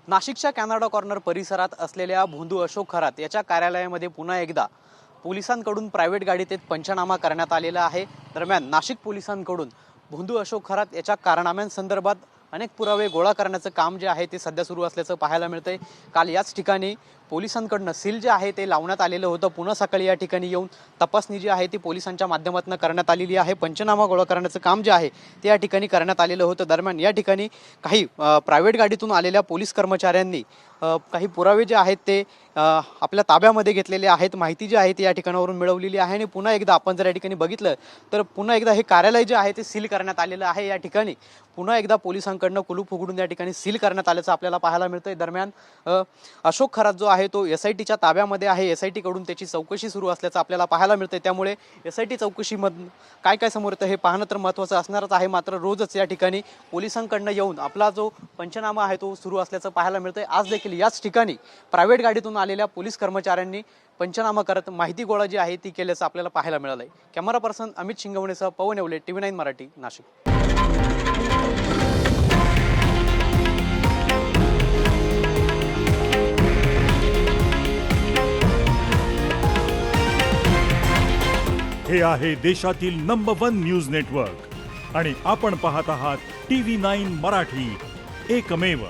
नाशिकच्या Canada corner परिसरात असलेल्या भोंदू अशोक खरात याच्या कार्यालयामध्ये पुन्हा एकदा पोलिसांकडून प्रायव्हेट गाडीत एक पंचनामा करण्यात आलेला आहे। दरम्यान नाशिक पोलिसांकडून भोंदू अशोक खरात याच्या कारनाम्यांसंदर्भात अनेक पुरावे गोळा करण्याचं काम जे आहे ते सध्या सुरू असल्याचं पाहायला मिळतंय। काल याच ठिकाणी पोलिसांकडून सील जे आहे ते लावण्यात आलेलं होतं। पुन्हा सकाळी या ठिकाणी येऊन तपासणी जी आहे ती पोलिसांच्या माध्यमातून करण्यात आलेली आहे। पंचनामा गोळा करण्याचं काम जे आहे ते या ठिकाणी करण्यात आलेलं होतं। दरम्यान या ठिकाणी काही प्रायव्हेट गाडीतून आलेल्या पोलीस कर्मचाऱ्यांनी काही पुरावे जे आहेत ते आपल्या ताब्यामध्ये घेतलेले आहेत। माहिती जी आहे ती या ठिकाणावरून मिळवलेली आहे आणि पुन्हा एकदा आपण जर या ठिकाणी बघितलं तर पुन्हा एकदा हे कार्यालय जे आहे ते सील करण्यात आलेलं आहे। या ठिकाणी पुन्हा एकदा पोलिसांकडून कुलूप उघडून या ठिकाणी सील करण्यात आल्याचं आपल्याला पाहायला मिळतंय। दरम्यान अशोक खरात जो आहे तो SITच्या ताब्यामध्ये आहे। SIT कडून त्याची चौकशी सुरू असल्याचं आपल्याला पाहायला मिळतंय। त्यामुळे SIT चौकशीमधून काय काय समोर येतं हे पाहणं तर महत्त्वाचं असणारच आहे। मात्र रोजच या ठिकाणी पोलिसांकडून येऊन आपला जो पंचनामा आहे तो सुरू असल्याचं पाहायला मिळतंय। आज देखील याच ठिकाणी प्रायव्हेट गाडीतून आलेल्या पोलीस कर्मचाऱ्यांनी पंचनामा करत माहिती गोळा जी आहे ती केल्याचं आपल्याला पाहायला मिळालंय। कॅमेरा पर्सन अमित शिंगवणेसह पवन येवले, TV9 मराठी, नाशिक। हे आहे देशातील नंबर 1 न्यूज नेटवर्क आणि आपण पाहत आहात TV9 मराठी, एकमेव।